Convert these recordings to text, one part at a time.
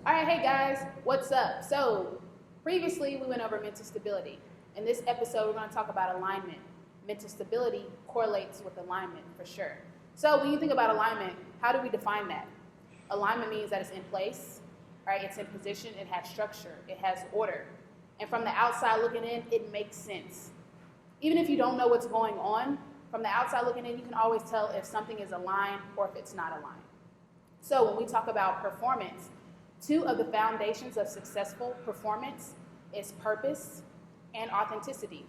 All right, hey guys, what's up? So previously we went over mental stability. In this episode, we're going to talk about alignment. Mental stability correlates with alignment for sure. So when you think about alignment, how do we define that? Alignment means that it's in place, right? It's in position, it has structure, it has order. And from the outside looking in, it makes sense. Even if you don't know what's going on, from the outside looking in, you can always tell if something is aligned or if it's not aligned. So when we talk about performance, two of the foundations of successful performance is purpose and authenticity.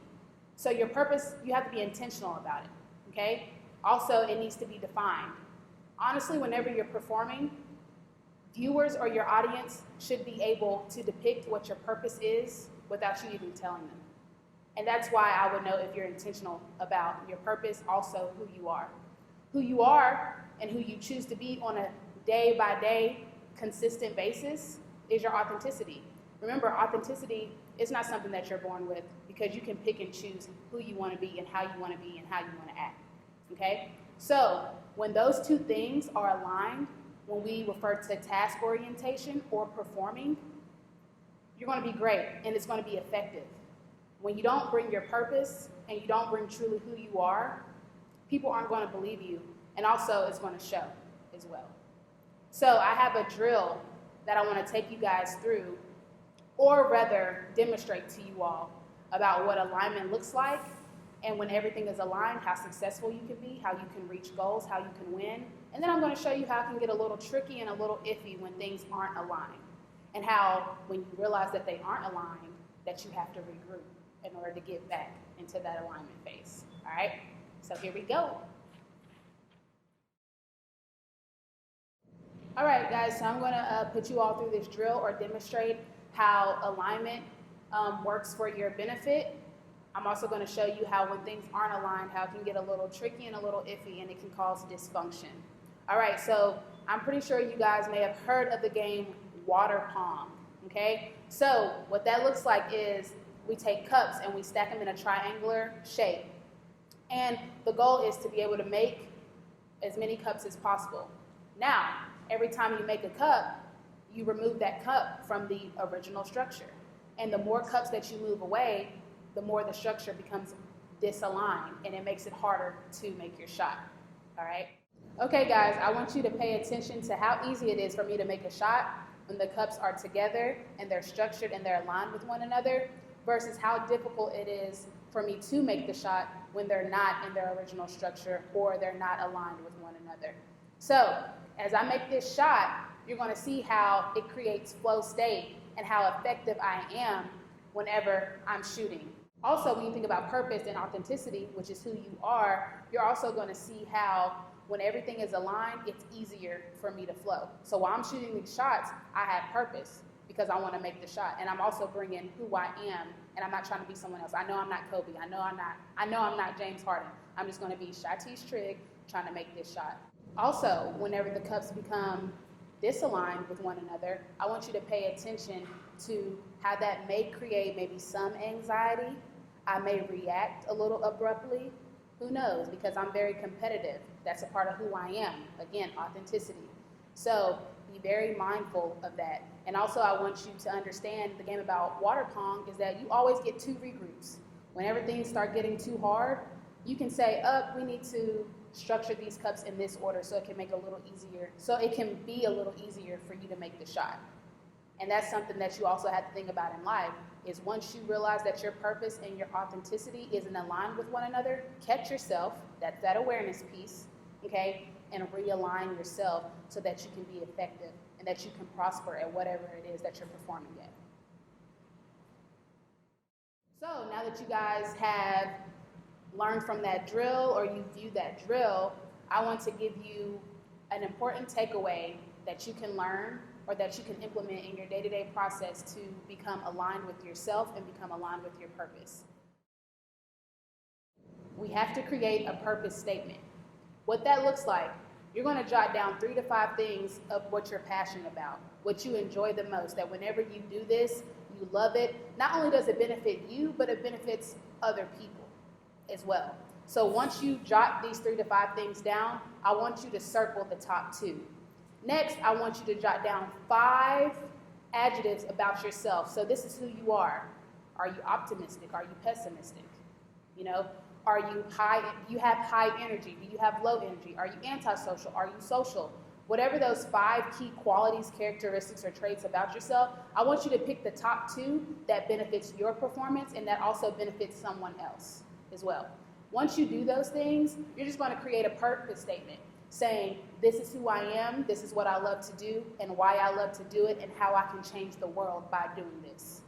So your purpose, you have to be intentional about it, okay? Also, it needs to be defined. Honestly, whenever you're performing, viewers or your audience should be able to depict what your purpose is without you even telling them. And that's why I would know if you're intentional about your purpose, also who you are. Who you are and who you choose to be on a day-by-day consistent basis is your authenticity. Remember, authenticity is not something that you're born with because you can pick and choose who you want to be and how you want to be and how you want to act, okay? So when those two things are aligned, when we refer to task orientation or performing, you're going to be great and it's going to be effective. When you don't bring your purpose and you don't bring truly who you are, people aren't going to believe you, and also it's going to show as well. So I have a drill that I want to take you guys through, or rather demonstrate to you all about what alignment looks like, and when everything is aligned, how successful you can be, how you can reach goals, how you can win. And then I'm going to show you how it can get a little tricky and a little iffy when things aren't aligned, and how when you realize that they aren't aligned, that you have to regroup in order to get back into that alignment phase. All right? So here we go. All right, guys, so I'm going to put you all through this drill or demonstrate how alignment works for your benefit. I'm also going to show you how when things aren't aligned, how it can get a little tricky and a little iffy, and it can cause dysfunction. All right, so I'm pretty sure you guys may have heard of the game water pong, okay? So what that looks like is we take cups and we stack them in a triangular shape. And the goal is to be able to make as many cups as possible. Now, every time you make a cup, you remove that cup from the original structure. And the more cups that you move away, the more the structure becomes disaligned, and it makes it harder to make your shot, all right? Okay, guys, I want you to pay attention to how easy it is for me to make a shot when the cups are together and they're structured and they're aligned with one another, versus how difficult it is for me to make the shot when they're not in their original structure or they're not aligned with one another. So, as I make this shot, you're going to see how it creates flow state and how effective I am whenever I'm shooting. Also, when you think about purpose and authenticity, which is who you are, you're also going to see how when everything is aligned, it's easier for me to flow. So while I'm shooting these shots, I have purpose because I want to make the shot, and I'm also bringing who I am, and I'm not trying to be someone else. I know I'm not Kobe. I know I'm not James Harden. I'm just going to be Shatise Trigg trying to make this shot. Also, whenever the cups become disaligned with one another, I want you to pay attention to how that may create maybe some anxiety. I may react a little abruptly. Who knows? Because I'm very competitive. That's a part of who I am. Again, authenticity. So be very mindful of that. And also, I want you to understand the game about water pong is that you always get two regroups. Whenever things start getting too hard, you can say, we need to structure these cups in this order so it can make a little easier, so it can be a little easier for you to make the shot. And that's something that you also have to think about in life, is once you realize that your purpose and your authenticity isn't aligned with one another, catch yourself, that's that awareness piece, okay, and realign yourself so that you can be effective and that you can prosper at whatever it is that you're performing at. So now that you guys have learned from that drill, or you view that drill, I want to give you an important takeaway that you can learn or that you can implement in your day-to-day process to become aligned with yourself and become aligned with your purpose. We have to create a purpose statement. What that looks like, you're going to jot down 3 to 5 things of what you're passionate about, what you enjoy the most, that whenever you do this, you love it. Not only does it benefit you, but it benefits other people as well. So once you jot these 3 to 5 things down, I want you to circle the top 2. Next, I want you to jot down 5 adjectives about yourself. So this is who you are. Are you optimistic? Are you pessimistic? You know, are you high? Do you have high energy? Do you have low energy? Are you antisocial? Are you social? Whatever those 5 key qualities, characteristics, or traits about yourself, I want you to pick the top 2 that benefits your performance and that also benefits someone else as well. Once you do those things, you're just going to create a purpose statement saying, this is who I am, this is what I love to do, and why I love to do it, and how I can change the world by doing this.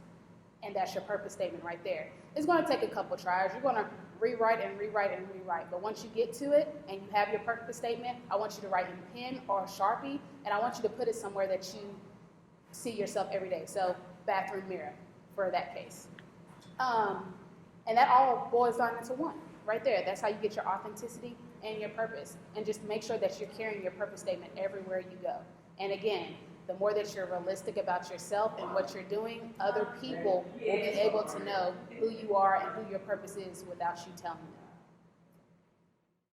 And that's your purpose statement right there. It's going to take a couple tries. You're going to rewrite and rewrite and rewrite. But once you get to it and you have your purpose statement, I want you to write in pen or a Sharpie, and I want you to put it somewhere that you see yourself every day. So bathroom mirror for that case. And that all boils down into one right there. That's how you get your authenticity and your purpose. And just make sure that you're carrying your purpose statement everywhere you go. And again, the more that you're realistic about yourself and what you're doing, other people will be able to know who you are and who your purpose is without you telling them.